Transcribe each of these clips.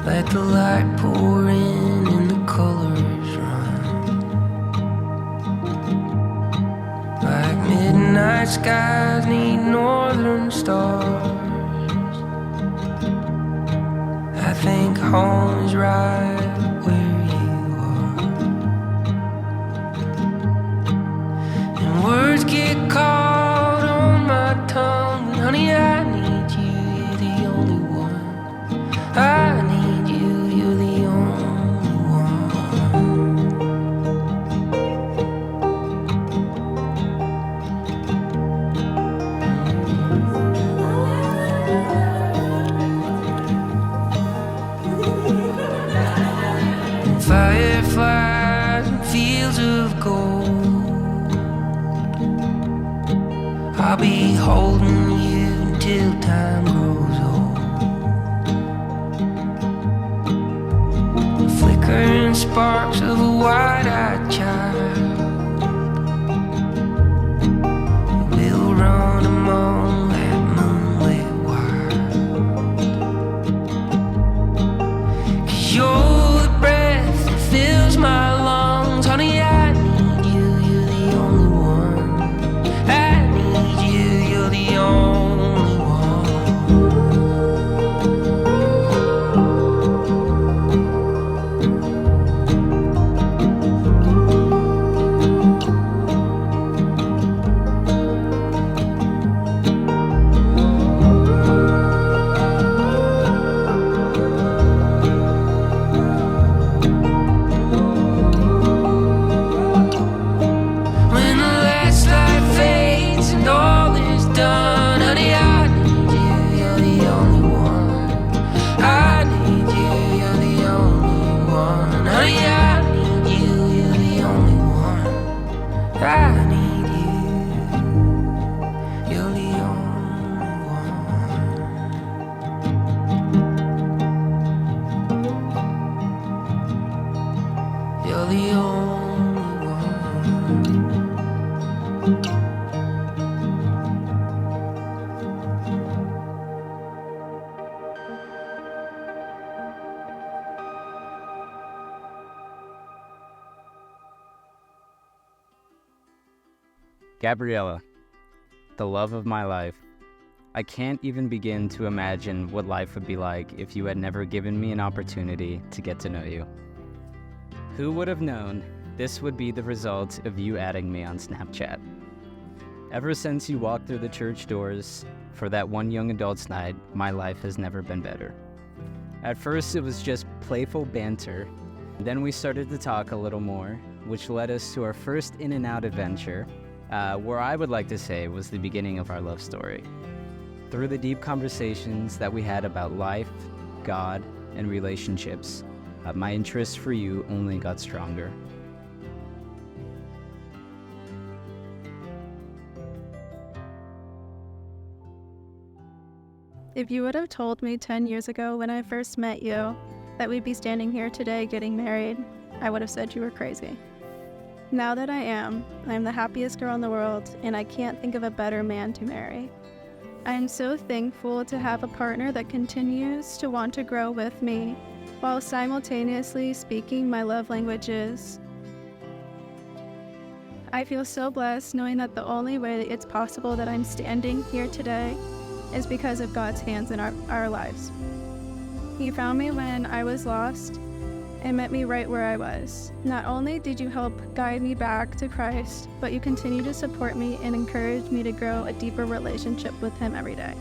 Let the light pour in and the colors run. Like midnight skies need northern stars. I think home is right where you are. And words get caught on my tongue. But honey, I need you, you're the only one. I need you, you're the only one. Fireflies and fields of gold, I'll be holding you until time grows old. Flickering sparks of a wide-eyed child, we'll run among that moonlit wild. 'Cause you're the breath that fills my lungs. Honey, I need you, you're the only one. I need you, you're the only one. When the last light fades and all is done, honey, I need you, you're the only one. I need you, you're the only one. Honey, I need you, you're the only one. I need you, you're the only one. You're the only one. Gabriella, the love of my life. I can't even begin to imagine what life would be like if you had never given me an opportunity to get to know you. Who would have known this would be the result of you adding me on Snapchat? Ever since you walked through the church doors for that one young adult's night, my life has never been better. At first, it was just playful banter. Then we started to talk a little more, which led us to our first in-and-out adventure, where I would like to say was the beginning of our love story. Through the deep conversations that we had about life, God, and relationships, my interest for you only got stronger. If you would have told me 10 years ago when I first met you that we'd be standing here today getting married, I would have said you were crazy. Now that I am the happiest girl in the world, and I can't think of a better man to marry. I am so thankful to have a partner that continues to want to grow with me while simultaneously speaking my love languages. I feel so blessed knowing that the only way it's possible that I'm standing here today is because of God's hands in our lives. He found me when I was lost and met me right where I was. Not only did you help guide me back to Christ, but you continue to support me and encourage me to grow a deeper relationship with Him every day.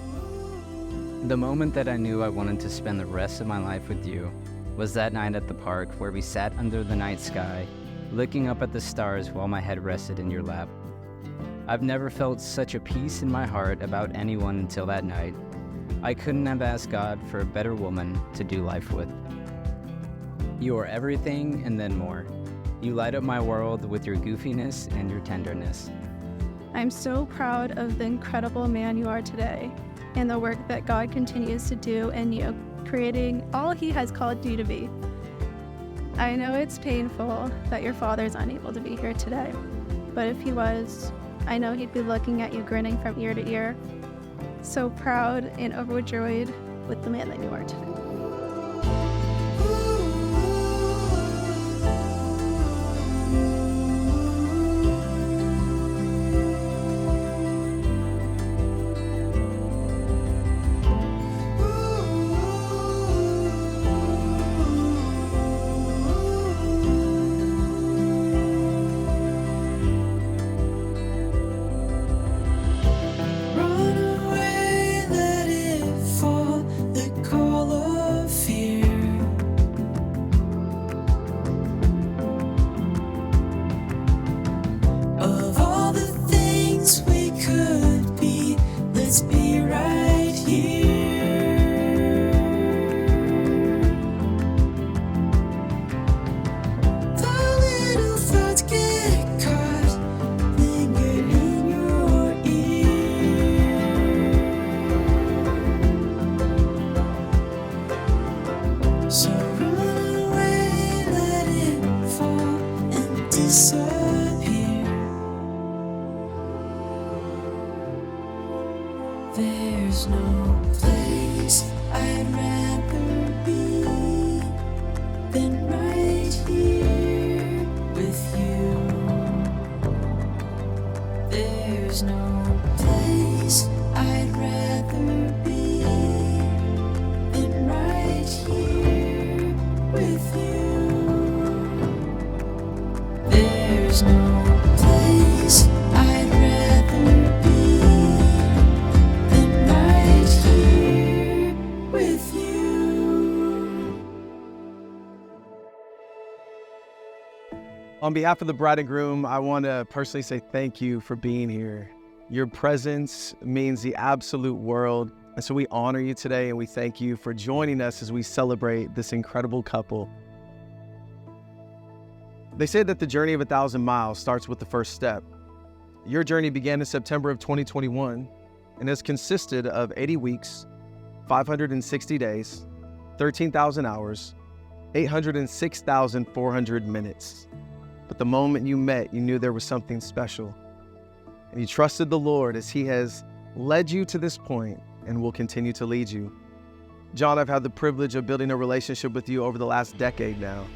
The moment that I knew I wanted to spend the rest of my life with you was that night at the park where we sat under the night sky, looking up at the stars while my head rested in your lap. I've never felt such a peace in my heart about anyone until that night. I couldn't have asked God for a better woman to do life with. You are everything and then more. You light up my world with your goofiness and your tenderness. I'm so proud of the incredible man you are today and the work that God continues to do in you, creating all He has called you to be. I know it's painful that your father's unable to be here today, but if he was, I know he'd be looking at you grinning from ear to ear, so proud and overjoyed with the man that you are today. So run away, let it fall and disappear. There's no place I'd rather be than right here with you. There's no place I'd rather be than right here with you. There's no place I'd rather be than right here with you. On behalf of the bride and groom, I want to personally say thank you for being here. Your presence means the absolute world, and so we honor you today and we thank you for joining us as we celebrate this incredible couple. They say that the journey of 1,000 miles starts with the first step. Your journey began in September of 2021 and has consisted of 80 weeks, 560 days, 13,000 hours, 806,400 minutes. But the moment you met, you knew there was something special. And you trusted the Lord as He has led you to this point and will continue to lead you. John, I've had the privilege of building a relationship with you over the last decade now.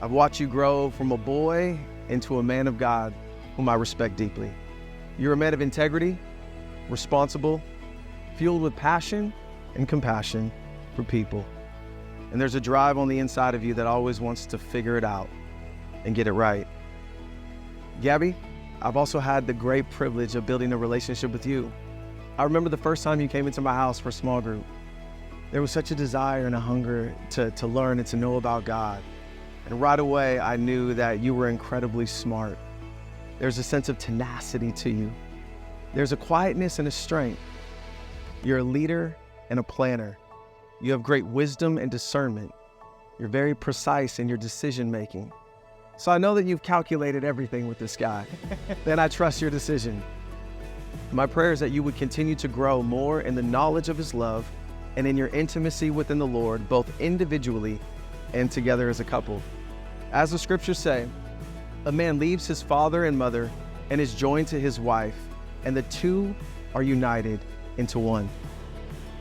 I've watched you grow from a boy into a man of God whom I respect deeply. You're a man of integrity, responsible, fueled with passion and compassion for people. And there's a drive on the inside of you that always wants to figure it out and get it right. Gabby, I've also had the great privilege of building a relationship with you. I remember the first time you came into my house for a small group. There was such a desire and a hunger to learn and to know about God. And right away, I knew that you were incredibly smart. There's a sense of tenacity to you. There's a quietness and a strength. You're a leader and a planner. You have great wisdom and discernment. You're very precise in your decision-making. So I know that you've calculated everything with this guy. Then I trust your decision. My prayer is that you would continue to grow more in the knowledge of His love and in your intimacy within the Lord, both individually and together as a couple. As the scriptures say, a man leaves his father and mother and is joined to his wife, and the two are united into one.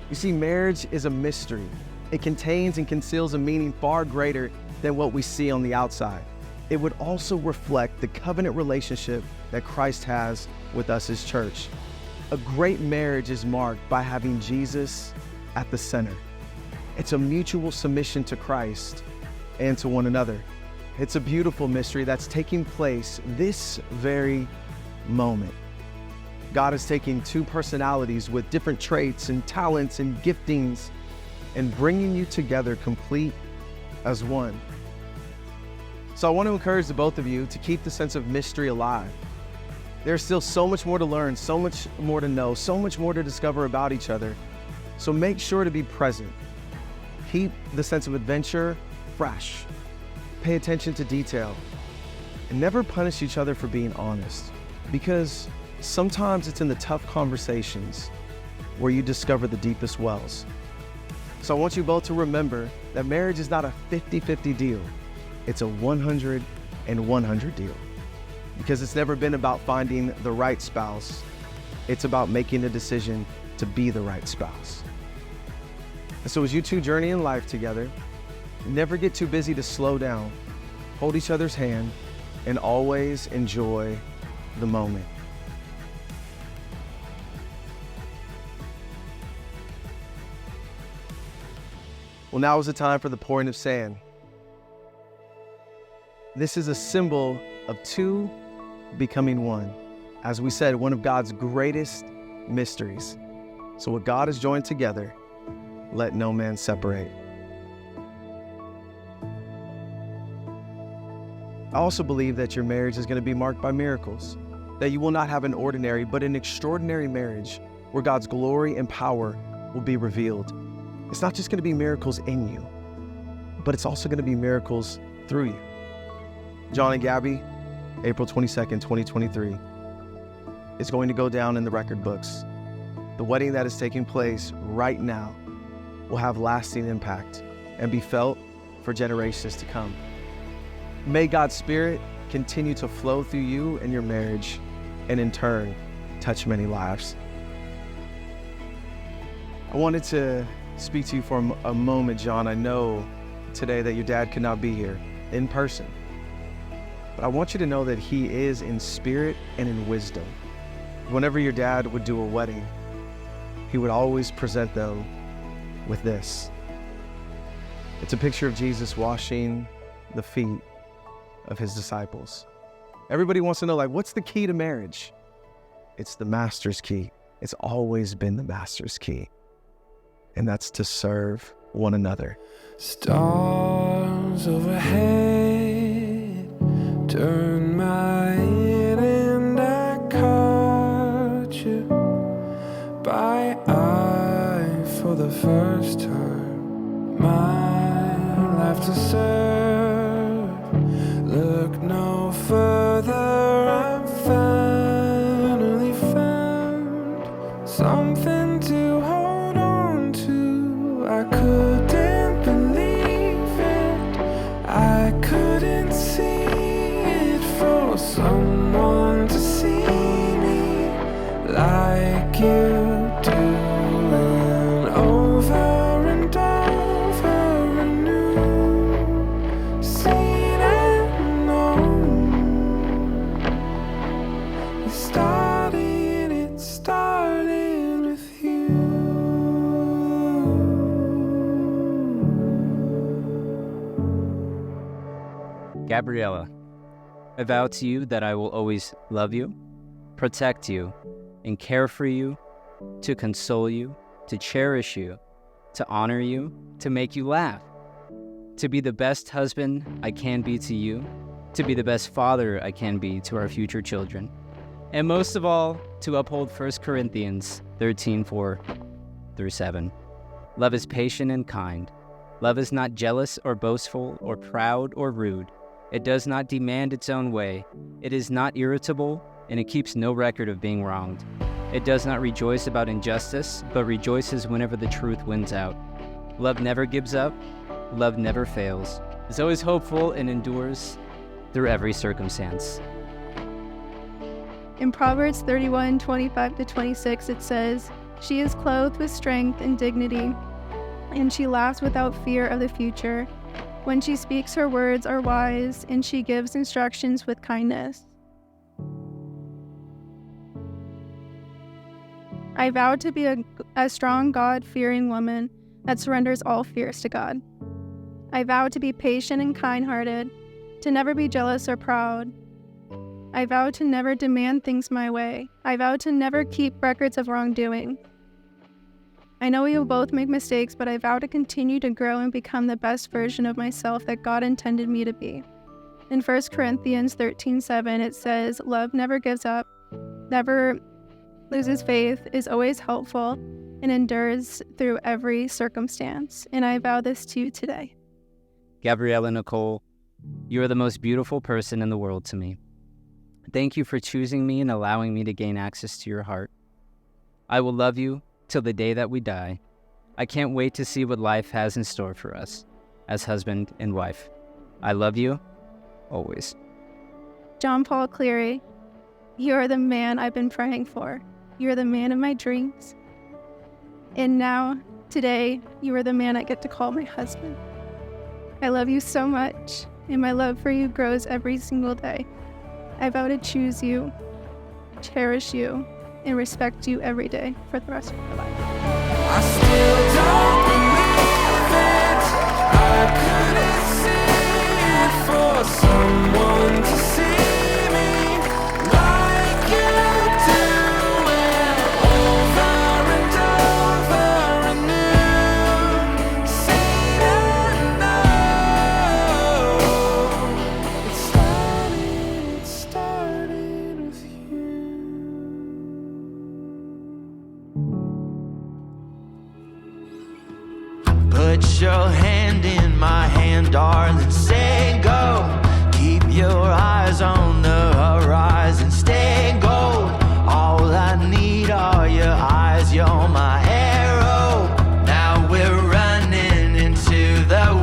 You see, marriage is a mystery. It contains and conceals a meaning far greater than what we see on the outside. It would also reflect the covenant relationship that Christ has with us as church. A great marriage is marked by having Jesus at the center. It's a mutual submission to Christ and to one another. It's a beautiful mystery that's taking place this very moment. God is taking two personalities with different traits and talents and giftings and bringing you together complete as one. So I want to encourage the both of you to keep the sense of mystery alive. There's still so much more to learn, so much more to know, so much more to discover about each other. So make sure to be present. Keep the sense of adventure fresh. Pay attention to detail. And never punish each other for being honest. Because sometimes it's in the tough conversations where you discover the deepest wells. So I want you both to remember that marriage is not a 50-50 deal. It's a 100 and 100 deal. Because it's never been about finding the right spouse. It's about making a decision to be the right spouse. And so as you two journey in life together, never get too busy to slow down, hold each other's hand, and always enjoy the moment. Well, now is the time for the pouring of sand. This is a symbol of two becoming one. As we said, one of God's greatest mysteries. So what God has joined together, let no man separate. I also believe that your marriage is going to be marked by miracles, that you will not have an ordinary but an extraordinary marriage where God's glory and power will be revealed. It's not just going to be miracles in you, but it's also going to be miracles through you. John and Gabby, April 22nd, 2023. It's going to go down in the record books. The wedding that is taking place right now will have lasting impact and be felt for generations to come. May God's Spirit continue to flow through you and your marriage, and in turn, touch many lives. I wanted to speak to you for a moment, John. I know today that your dad could not be here in person, but I want you to know that he is in spirit and in wisdom. Whenever your dad would do a wedding, he would always present them with this. It's a picture of Jesus washing the feet of his disciples. Everybody wants to know, like, what's the key to marriage? It's the master's key. It's always been the master's key. And that's to serve one another. Stars overhead, turn my head and I caught you by eye for the first time. My life to serve, look no further, I'm finally found something to hold on to. I couldn't believe it, I couldn't see it, for someone to see me like you do, and over and over anew, seen and known. It started with you. Gabriella, I vow to you that I will always love you, protect you, and care for you, to console you, to cherish you, to honor you, to make you laugh, to be the best husband I can be to you, to be the best father I can be to our future children, and most of all, to uphold 1 Corinthians 13:4-7. Love is patient and kind. Love is not jealous or boastful or proud or rude. It does not demand its own way. It is not irritable, and it keeps no record of being wronged. It does not rejoice about injustice, but rejoices whenever the truth wins out. Love never gives up. Love never fails. It's always hopeful and endures through every circumstance. In Proverbs 31:25-26, it says, "She is clothed with strength and dignity, and she laughs without fear of the future. When she speaks, her words are wise, and she gives instructions with kindness." I vow to be a strong, God-fearing woman that surrenders all fears to God. I vow to be patient and kind-hearted, to never be jealous or proud. I vow to never demand things my way. I vow to never keep records of wrongdoing. I know we will both make mistakes, but I vow to continue to grow and become the best version of myself that God intended me to be. In 1 Corinthians 13:7, it says, "Love never gives up, never loses faith, is always helpful, and endures through every circumstance." And I vow this to you today. Gabriella Nicole, you are the most beautiful person in the world to me. Thank you for choosing me and allowing me to gain access to your heart. I will love you till the day that we die. I can't wait to see what life has in store for us as husband and wife. I love you, always. John Paul Cleary, you are the man I've been praying for. You are the man of my dreams. And now, today, you are the man I get to call my husband. I love you so much, and my love for you grows every single day. I vow to choose you, cherish you, and respect you every day for the rest of my life. I still don't believe it, I couldn't see it, for someone to see me like you do, and over anew, seen and known. It started with you. Put your hand in my hand, darling, say go. Keep your eyes on the horizon, stay gold. All I need are your eyes, you're my arrow. Now we're running into the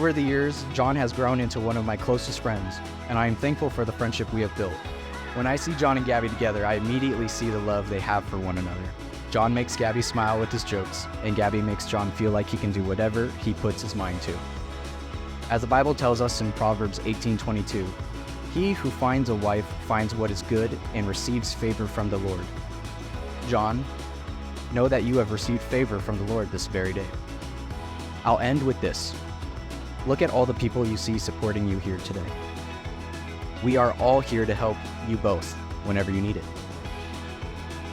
Over the years, John has grown into one of my closest friends, and I am thankful for the friendship we have built. When I see John and Gabby together, I immediately see the love they have for one another. John makes Gabby smile with his jokes, and Gabby makes John feel like he can do whatever he puts his mind to. As the Bible tells us in Proverbs 18:22, he who finds a wife finds what is good and receives favor from the Lord. John, know that you have received favor from the Lord this very day. I'll end with this. Look at all the people you see supporting you here today. We are all here to help you both whenever you need it.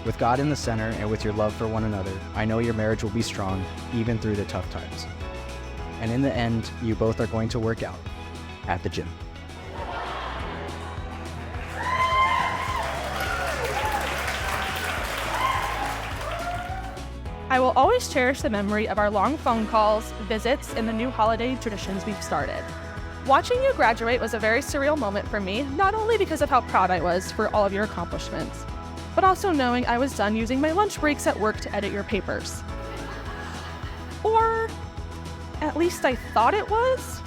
With God in the center and with your love for one another, I know your marriage will be strong even through the tough times. And in the end, you both are going to work out at the gym. I will always cherish the memory of our long phone calls, visits, and the new holiday traditions we've started. Watching you graduate was a very surreal moment for me, not only because of how proud I was for all of your accomplishments, but also knowing I was done using my lunch breaks at work to edit your papers. Or at least I thought it was,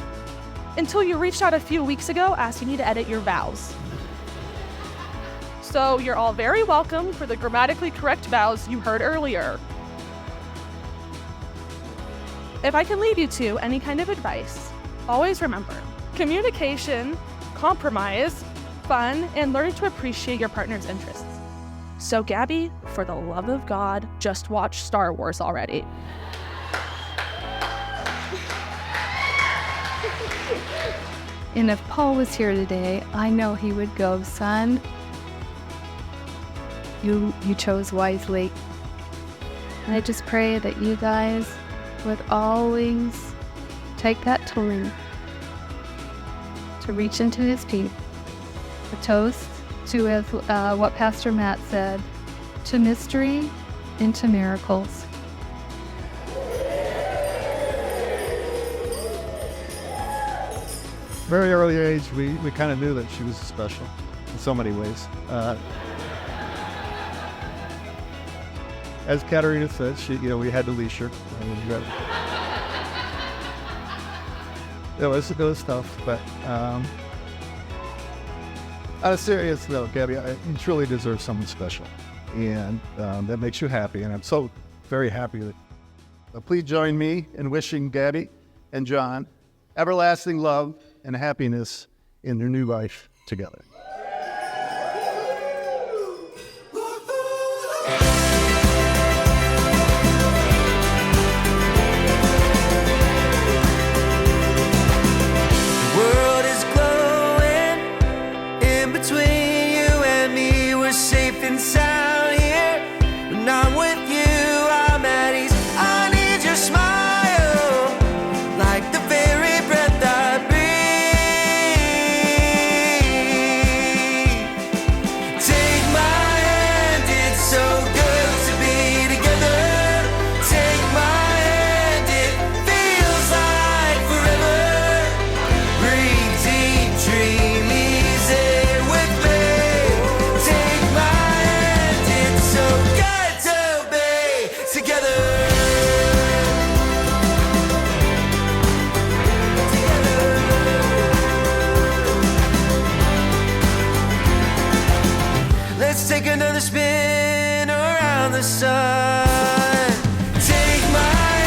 until you reached out a few weeks ago asking me to edit your vows. So you're all very welcome for the grammatically correct vows you heard earlier. If I can leave you to any kind of advice, always remember, communication, compromise, fun, and learning to appreciate your partner's interests. So Gabby, for the love of God, just watch Star Wars already. And if Paul was here today, I know he would go, son, you chose wisely. And I just pray that you guys would always take that time to reach into his peace. A toast to what Pastor Matt said, to mystery and to miracles. Very early age, we kind of knew that she was special in so many ways. As Katerina said, we had to leash her. It was tough, but on a serious note, Gabby, you truly deserve someone special, and that makes you happy, and I'm so very happy that. Please join me in wishing Gabby and John everlasting love and happiness in their new life together. Take another spin around the sun. Take my